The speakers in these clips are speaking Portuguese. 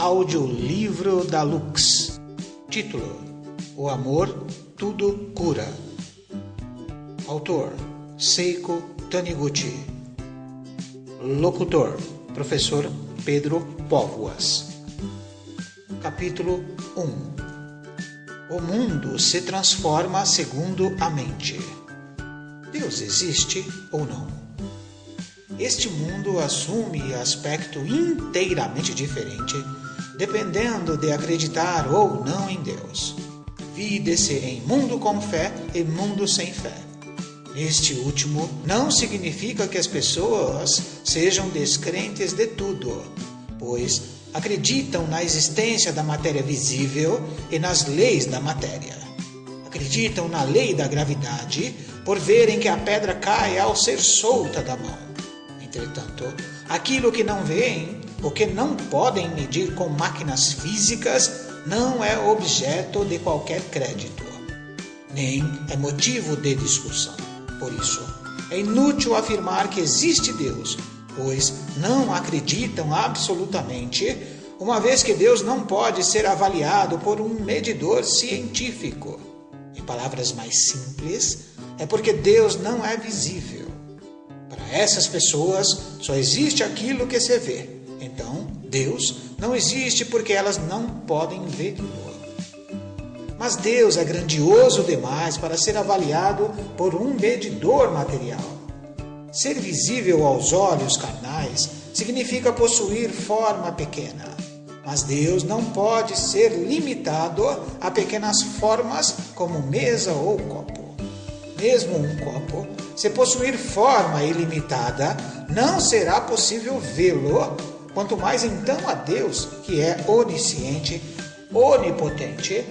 Audiolivro da Lux. Título: O amor tudo cura. Autor: Seiko Taniguchi. Locutor: Professor Pedro Póvoas. Capítulo 1. O mundo se transforma segundo a mente. Deus existe ou não? Este mundo assume aspecto inteiramente diferente, dependendo de acreditar ou não em Deus. Divide-se em mundo com fé e mundo sem fé. Este último não significa que as pessoas sejam descrentes de tudo, pois acreditam na existência da matéria visível e nas leis da matéria. Acreditam na lei da gravidade por verem que a pedra cai ao ser solta da mão. Entretanto, aquilo que não veem, o que não podem medir com máquinas físicas, não é objeto de qualquer crédito, nem é motivo de discussão. Por isso, é inútil afirmar que existe Deus, pois não acreditam absolutamente, uma vez que Deus não pode ser avaliado por um medidor científico. Em palavras mais simples, é porque Deus não é visível. Para essas pessoas, só existe aquilo que se vê. Então, Deus não existe porque elas não podem vê-lo. Mas Deus é grandioso demais para ser avaliado por um medidor material. Ser visível aos olhos carnais significa possuir forma pequena. Mas Deus não pode ser limitado a pequenas formas como mesa ou copo. Mesmo um copo, se possuir forma ilimitada, não será possível vê-lo, quanto mais então a Deus, que é onisciente, onipotente,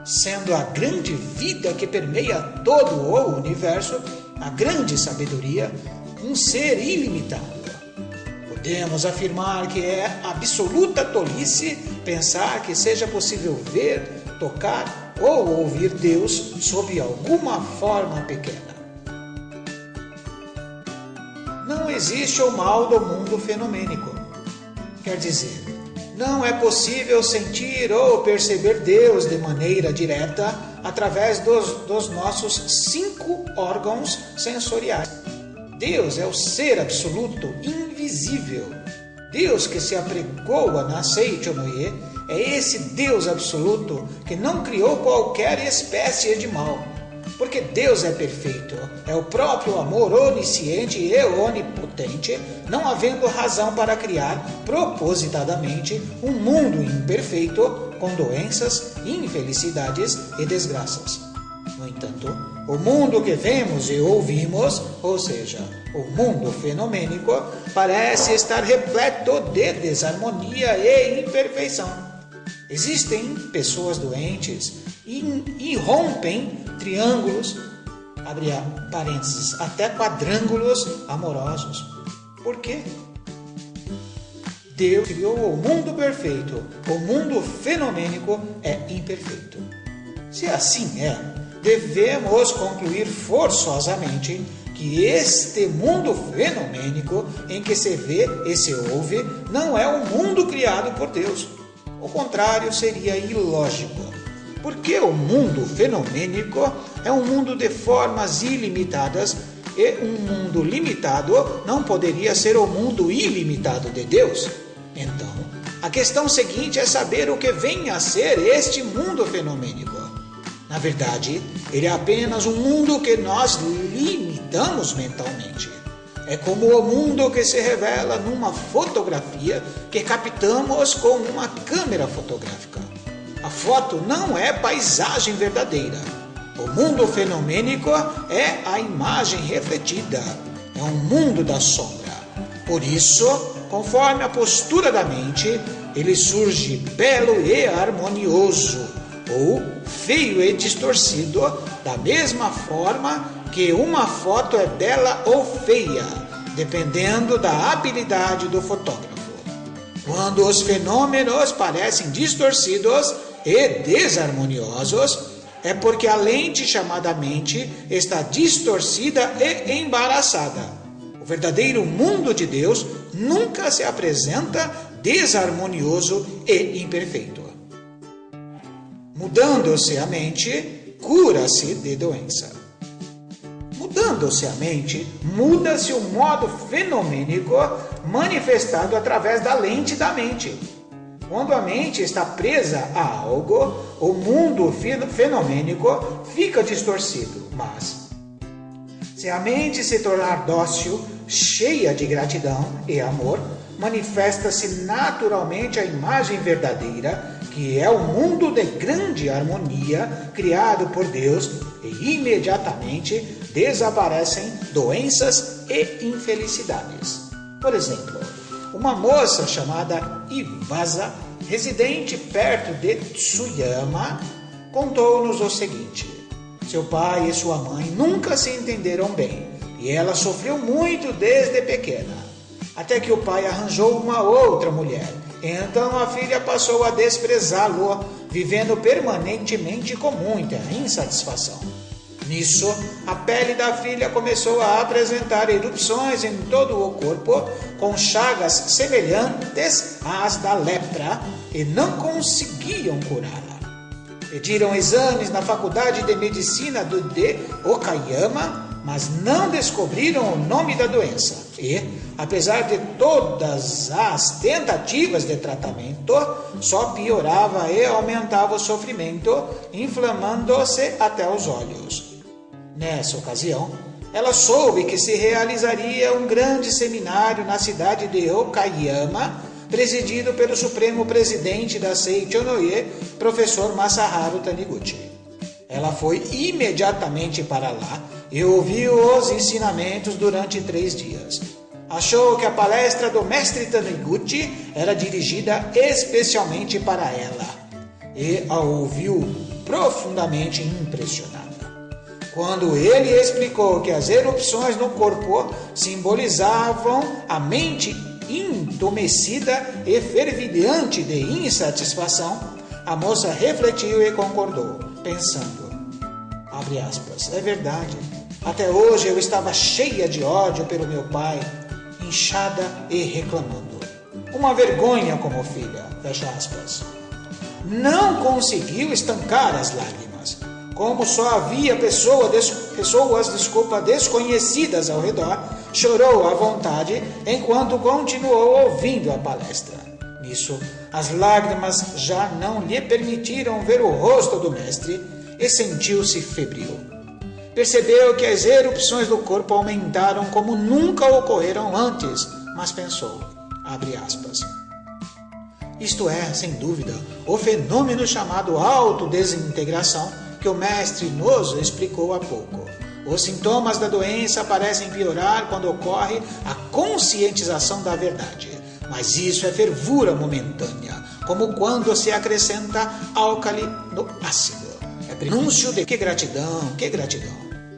sendo a grande vida que permeia todo o universo, a grande sabedoria, um ser ilimitado. Podemos afirmar que é absoluta tolice pensar que seja possível ver, tocar ou ouvir Deus sob alguma forma pequena. Não existe o mal do mundo fenomênico. Quer dizer, não é possível sentir ou perceber Deus de maneira direta através dos nossos 5 órgãos sensoriais. Deus é o ser absoluto invisível. Deus que se apregoa na Seichonoye é esse Deus absoluto que não criou qualquer espécie de mal. Porque Deus é perfeito, é o próprio amor onisciente e onipotente, não havendo razão para criar propositadamente um mundo imperfeito com doenças, infelicidades e desgraças. No entanto, o mundo que vemos e ouvimos, ou seja, o mundo fenomênico, parece estar repleto de desarmonia e imperfeição. Existem pessoas doentes e rompem triângulos, abre parênteses, até quadrângulos amorosos. Por quê? Deus criou o mundo perfeito, o mundo fenomênico é imperfeito. Se assim é, devemos concluir forçosamente que este mundo fenomênico em que se vê e se ouve não é um mundo criado por Deus. O contrário seria ilógico. Porque o mundo fenomênico é um mundo de formas ilimitadas e um mundo limitado não poderia ser o mundo ilimitado de Deus. Então, a questão seguinte é saber o que vem a ser este mundo fenomênico. Na verdade, ele é apenas um mundo que nós limitamos mentalmente. É como o mundo que se revela numa fotografia que captamos com uma câmera fotográfica. A foto não é paisagem verdadeira. O mundo fenomênico é a imagem refletida. É um mundo da sombra. Por isso, conforme a postura da mente, ele surge belo e harmonioso, ou feio e distorcido, da mesma forma que uma foto é bela ou feia, dependendo da habilidade do fotógrafo. Quando os fenômenos parecem distorcidos e desarmoniosos, é porque a lente chamada mente está distorcida e embaraçada. O verdadeiro mundo de Deus nunca se apresenta desarmonioso e imperfeito. Mudando-se a mente, cura-se de doença. Mudando-se a mente, muda-se o modo fenomênico manifestado através da lente da mente. Quando a mente está presa a algo, o mundo fenomênico fica distorcido, mas se a mente se tornar dócil, cheia de gratidão e amor, manifesta-se naturalmente a imagem verdadeira, que é o mundo de grande harmonia criado por Deus, e imediatamente desaparecem doenças e infelicidades. Por exemplo, uma moça chamada Ivasa, residente perto de Tsuyama, contou-nos o seguinte: seu pai e sua mãe nunca se entenderam bem e ela sofreu muito desde pequena, até que o pai arranjou uma outra mulher. Então a filha passou a desprezá-lo, vivendo permanentemente com muita insatisfação. Nisso, a pele da filha começou a apresentar erupções em todo o corpo, com chagas semelhantes às da lepra, e não conseguiam curá-la. Pediram exames na Faculdade de Medicina de Okayama, mas não descobriram o nome da doença. E, apesar de todas as tentativas de tratamento, só piorava e aumentava o sofrimento, inflamando-se até os olhos. Nessa ocasião, ela soube que se realizaria um grande seminário na cidade de Okayama, presidido pelo supremo presidente da Seichonoye, professor Masaharu Taniguchi. Ela foi imediatamente para lá e ouviu os ensinamentos durante 3 dias. Achou que a palestra do mestre Taniguchi era dirigida especialmente para ela e a ouviu profundamente impressionada. Quando ele explicou que as erupções no corpo simbolizavam a mente entumecida e fervilhante de insatisfação, a moça refletiu e concordou, pensando, abre aspas, é verdade, até hoje eu estava cheia de ódio pelo meu pai, inchada e reclamando. Uma vergonha como filha, fecha aspas. Não conseguiu estancar as lágrimas. Como só havia pessoas desconhecidas ao redor, chorou à vontade enquanto continuou ouvindo a palestra. Nisso, as lágrimas já não lhe permitiram ver o rosto do mestre e sentiu-se febril. Percebeu que as erupções do corpo aumentaram como nunca ocorreram antes, mas pensou, abre aspas, isto é, sem dúvida, o fenômeno chamado autodesintegração que o mestre nos explicou há pouco. Os sintomas da doença parecem piorar quando ocorre a conscientização da verdade, mas isso é fervura momentânea, como quando se acrescenta álcali no ácido. É prenúncio de que gratidão,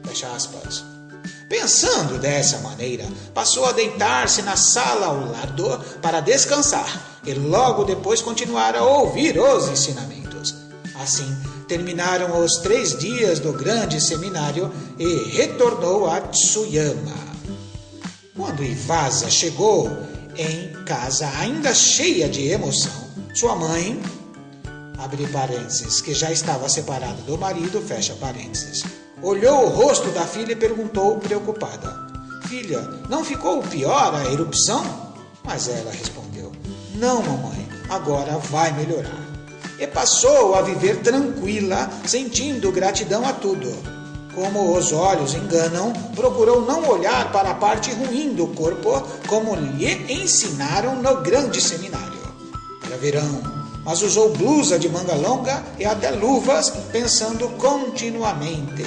fecha aspas. Pensando dessa maneira, passou a deitar-se na sala ao lado para descansar e logo depois continuar a ouvir os ensinamentos. Assim, terminaram os 3 dias do grande seminário e retornou a Tsuyama. Quando Ivasa chegou em casa ainda cheia de emoção, sua mãe, abre parênteses, que já estava separada do marido, fecha parênteses, olhou o rosto da filha e perguntou preocupada, filha, não ficou pior a erupção? Mas ela respondeu, não mamãe, agora vai melhorar. E passou a viver tranquila, sentindo gratidão a tudo. Como os olhos enganam, procurou não olhar para a parte ruim do corpo, como lhe ensinaram no grande seminário. Era verão, mas usou blusa de manga longa e até luvas, pensando continuamente.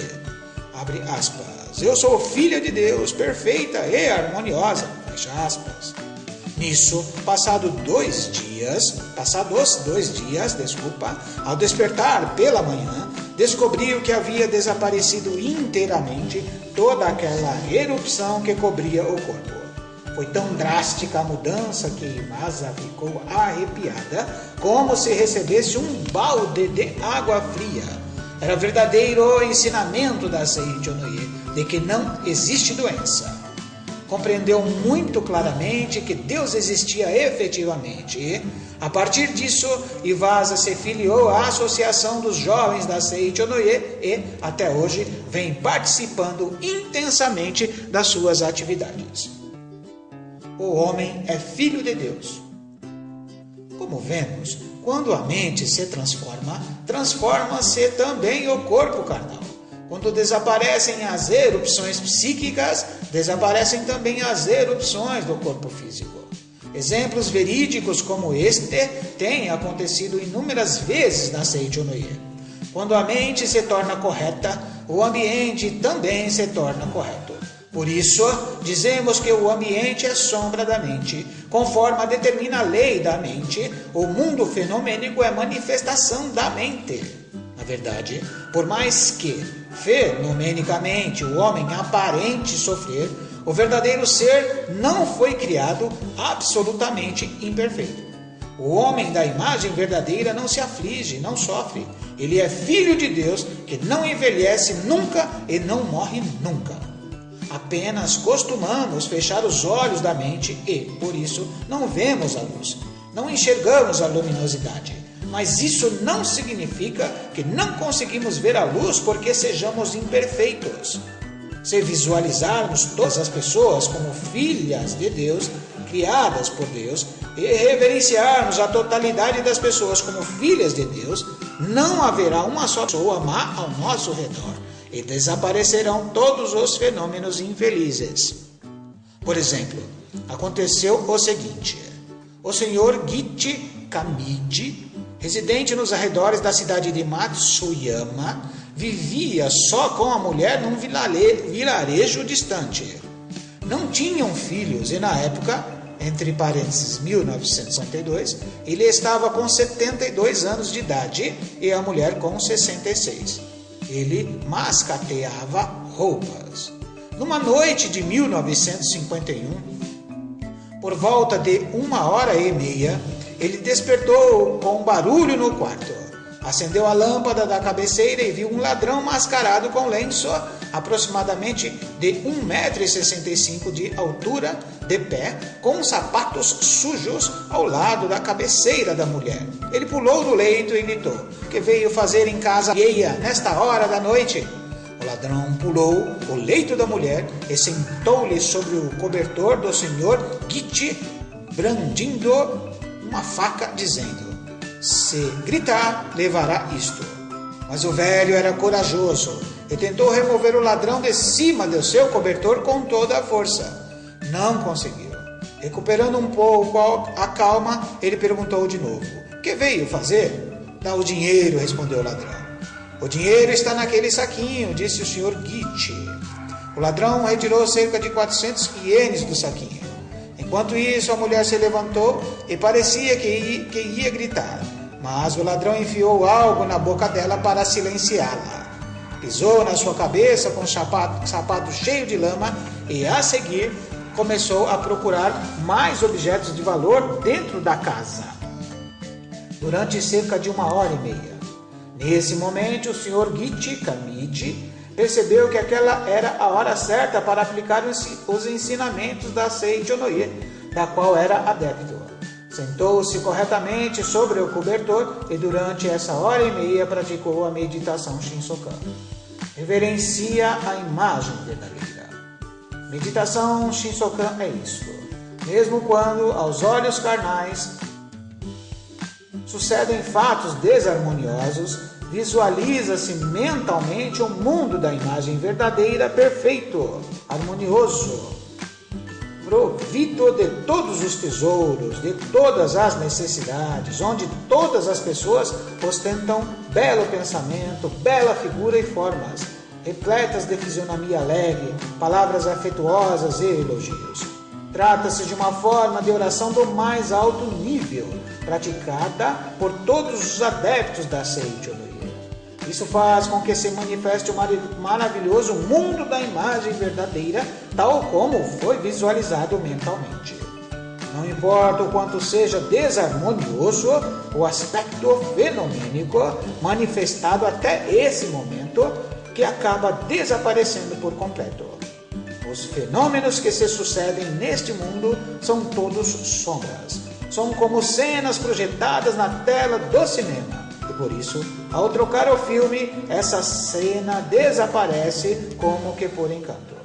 Abre aspas. Eu sou filha de Deus, perfeita e harmoniosa. Fecha aspas. Nisso, passados 2 dias, ao despertar pela manhã, descobriu que havia desaparecido inteiramente toda aquela erupção que cobria o corpo. Foi tão drástica a mudança que Ivasa ficou arrepiada, como se recebesse um balde de água fria. Era verdadeiro ensinamento da Seichonoye de que não existe doença. compreendeu muito claramente que Deus existia efetivamente. E, a partir disso, Ivasa se filiou à Associação dos Jovens da Seichonoye e, até hoje, vem participando intensamente das suas atividades. O homem é filho de Deus. Como vemos, quando a mente se transforma, transforma-se também o corpo carnal. Quando desaparecem as erupções psíquicas, desaparecem também as erupções do corpo físico. Exemplos verídicos como este têm acontecido inúmeras vezes na Seichonoye. Quando a mente se torna correta, o ambiente também se torna correto. Por isso, dizemos que o ambiente é sombra da mente. Conforme determina a lei da mente, o mundo fenomênico é manifestação da mente. Na verdade, por mais que, fenomenicamente, o homem aparente sofrer, o verdadeiro ser não foi criado absolutamente imperfeito. O homem da imagem verdadeira não se aflige, não sofre. Ele é filho de Deus que não envelhece nunca e não morre nunca. Apenas costumamos fechar os olhos da mente e, por isso, não vemos a luz, não enxergamos a luminosidade. Mas isso não significa que não conseguimos ver a luz porque sejamos imperfeitos. Se visualizarmos todas as pessoas como filhas de Deus, criadas por Deus, e reverenciarmos a totalidade das pessoas como filhas de Deus, não haverá uma só pessoa má ao nosso redor e desaparecerão todos os fenômenos infelizes. Por exemplo, aconteceu o seguinte: o senhor Gichi Kamiji, residente nos arredores da cidade de Matsuyama, vivia só com a mulher num vilarejo distante. Não tinham filhos e, na época, entre parênteses 1952, ele estava com 72 anos de idade e a mulher com 66. Ele mascateava roupas. Numa noite de 1951, por volta de 1h30, ele despertou com um barulho no quarto. Acendeu a lâmpada da cabeceira e viu um ladrão mascarado com lenço, aproximadamente de 1,65 m de altura, de pé, com sapatos sujos ao lado da cabeceira da mulher. Ele pulou do leito e gritou: "Que veio fazer em casa alheia nesta hora da noite?" O ladrão pulou o leito da mulher e sentou-lhe sobre o cobertor do senhor Gichi, brandindo uma faca, dizendo: "Se gritar, levará isto." Mas o velho era corajoso e tentou remover o ladrão de cima do seu cobertor com toda a força. Não conseguiu. Recuperando um pouco a calma, ele perguntou de novo: "Que veio fazer?" "Dá o dinheiro", respondeu o ladrão. "O dinheiro está naquele saquinho", disse o senhor Gichi. O ladrão retirou cerca de 400 ienes do saquinho. Enquanto isso, a mulher se levantou e parecia que ia gritar, mas o ladrão enfiou algo na boca dela para silenciá-la. Pisou na sua cabeça com um sapato cheio de lama e, a seguir, começou a procurar mais objetos de valor dentro da casa. Durante cerca de 1h30. Nesse momento, o senhor Gichi Kamiji percebeu que aquela era a hora certa para aplicar os ensinamentos da Seichonoye, da qual era adepto. Sentou-se corretamente sobre o cobertor e durante essa 1h30 praticou a meditação Shinsokan. Reverencia a imagem verdadeira. Meditação Shinsokan é isto. Mesmo quando aos olhos carnais sucedem fatos desarmoniosos, visualiza-se mentalmente o mundo da imagem verdadeira, perfeito, harmonioso, provido de todos os tesouros, de todas as necessidades, onde todas as pessoas ostentam belo pensamento, bela figura e formas, repletas de fisionomia alegre, palavras afetuosas e elogios. Trata-se de uma forma de oração do mais alto nível, praticada por todos os adeptos da Seichonoye. Isso faz com que se manifeste o maravilhoso mundo da imagem verdadeira, tal como foi visualizado mentalmente. Não importa o quanto seja desarmonioso o aspecto fenomênico manifestado até esse momento, que acaba desaparecendo por completo. Os fenômenos que se sucedem neste mundo são todos sombras. São como cenas projetadas na tela do cinema. E por isso, ao trocar o filme, essa cena desaparece como que por encanto.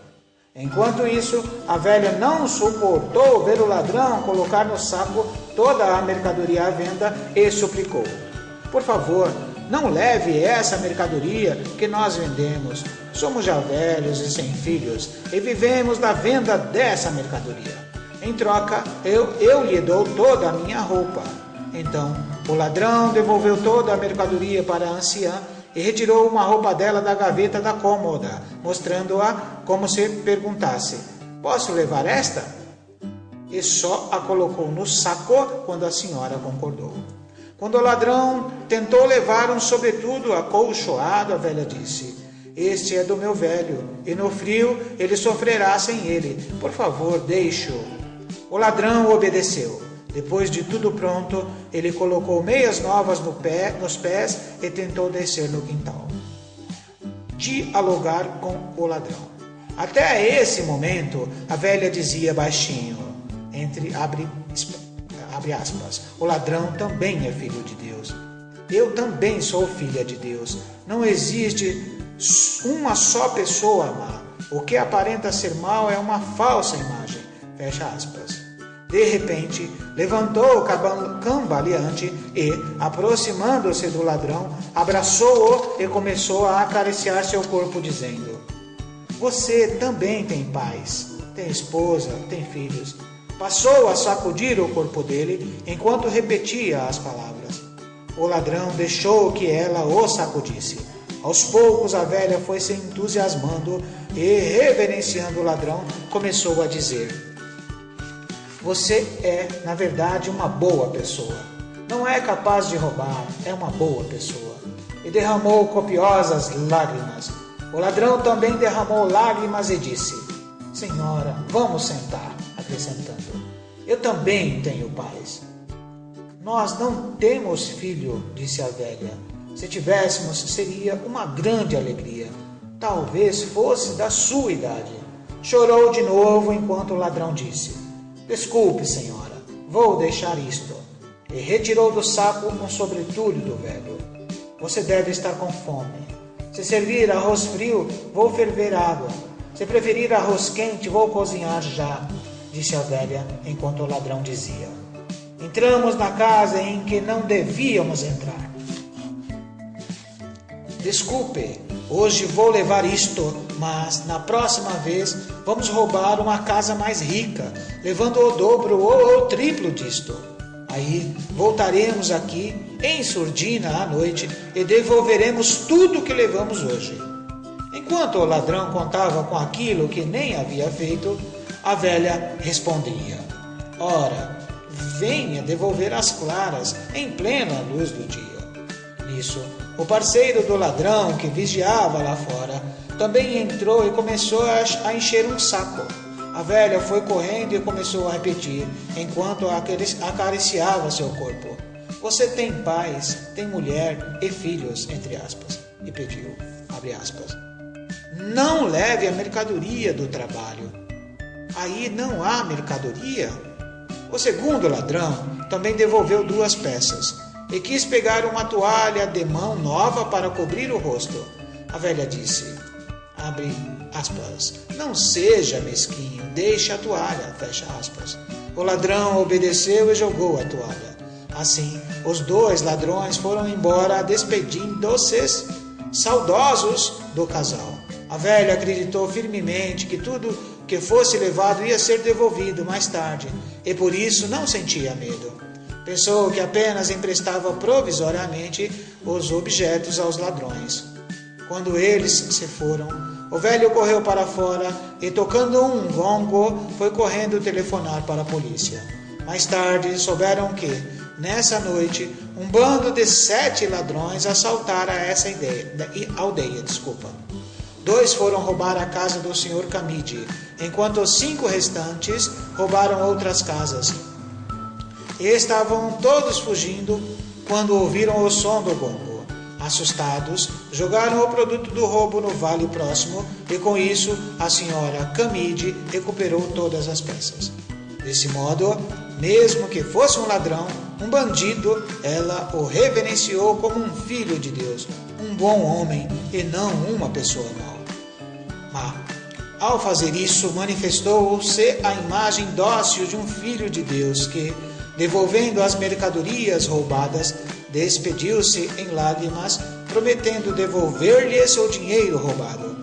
Enquanto isso, a velha não suportou ver o ladrão colocar no saco toda a mercadoria à venda e suplicou: por favor, não leve essa mercadoria que nós vendemos. Somos já velhos e sem filhos e vivemos da venda dessa mercadoria. Em troca, eu lhe dou toda a minha roupa. Então, o ladrão devolveu toda a mercadoria para a anciã e retirou uma roupa dela da gaveta da cômoda, mostrando-a como se perguntasse: posso levar esta? E só a colocou no saco quando a senhora concordou. Quando o ladrão tentou levar um sobretudo acolchoado, a velha disse: este é do meu velho, e no frio ele sofrerá sem ele. Por favor, deixe-o. O ladrão obedeceu. Depois de tudo pronto, ele colocou meias novas nos pés e tentou descer no quintal. Dialogar com o ladrão. Até esse momento, a velha dizia baixinho, abre aspas, o ladrão também é filho de Deus. Eu também sou filha de Deus. Não existe uma só pessoa má. O que aparenta ser mal é uma falsa imagem. Fecha aspas. De repente, levantou cambaleante e, aproximando-se do ladrão, abraçou-o e começou a acariciar seu corpo, dizendo: você também tem pais, tem esposa, tem filhos. Passou a sacudir o corpo dele enquanto repetia as palavras. O ladrão deixou que ela o sacudisse. Aos poucos a velha foi se entusiasmando e, reverenciando o ladrão, começou a dizer: você é, na verdade, uma boa pessoa. Não é capaz de roubar, é uma boa pessoa. E derramou copiosas lágrimas. O ladrão também derramou lágrimas e disse: senhora, vamos sentar, acrescentando: eu também tenho pais. Nós não temos filho, disse a velha. Se tivéssemos, seria uma grande alegria. Talvez fosse da sua idade. Chorou de novo enquanto o ladrão disse: desculpe, senhora, vou deixar isto. E retirou do saco um sobretulho do velho. Você deve estar com fome. Se servir arroz frio, vou ferver água. Se preferir arroz quente, vou cozinhar já, disse a velha, enquanto o ladrão dizia: entramos na casa em que não devíamos entrar. Desculpe, hoje vou levar isto, mas na próxima vez vamos roubar uma casa mais rica, levando o dobro ou o triplo disto. Aí voltaremos aqui em surdina à noite e devolveremos tudo que levamos hoje. Enquanto o ladrão contava com aquilo que nem havia feito, a velha respondia: ora, venha devolver as claras em plena luz do dia. Nisso, o parceiro do ladrão, que vigiava lá fora, também entrou e começou a encher um saco. A velha foi correndo e começou a repetir, enquanto acariciava seu corpo: você tem pais, tem mulher e filhos, entre aspas. E pediu, abre aspas: não leve a mercadoria do trabalho. Aí não há mercadoria? O segundo ladrão também devolveu 2 peças e quis pegar uma toalha de mão nova para cobrir o rosto. A velha disse, abre aspas, não seja mesquinho, deixe a toalha, fecha aspas. O ladrão obedeceu e jogou a toalha. Assim, os 2 ladrões foram embora despedindo-se saudosos do casal. A velha acreditou firmemente que tudo que fosse levado ia ser devolvido mais tarde, e por isso não sentia medo. Pensou que apenas emprestava provisoriamente os objetos aos ladrões. Quando eles se foram, o velho correu para fora e, tocando um gongo, foi correndo telefonar para a polícia. Mais tarde, souberam que, nessa noite, um bando de 7 ladrões assaltara essa aldeia. 2 foram roubar a casa do Sr. Camide, enquanto os 5 restantes roubaram outras casas. E estavam todos fugindo quando ouviram o som do gongo. Assustados, jogaram o produto do roubo no vale próximo e com isso a senhora Camide recuperou todas as peças. Desse modo, mesmo que fosse um ladrão, um bandido, ela o reverenciou como um filho de Deus, um bom homem e não uma pessoa mau. Mas, ao fazer isso, manifestou-se a imagem dócil de um filho de Deus que, devolvendo as mercadorias roubadas, despediu-se em lágrimas, prometendo devolver-lhes o dinheiro roubado.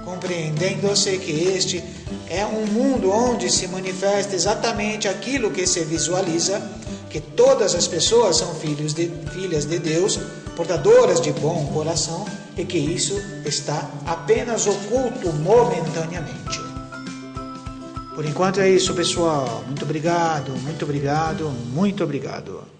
Compreendendo-se que este é um mundo onde se manifesta exatamente aquilo que se visualiza, que todas as pessoas são filhas de Deus, portadoras de bom coração, e que isso está apenas oculto momentaneamente. Por enquanto é isso, pessoal. Muito obrigado, muito obrigado, muito obrigado.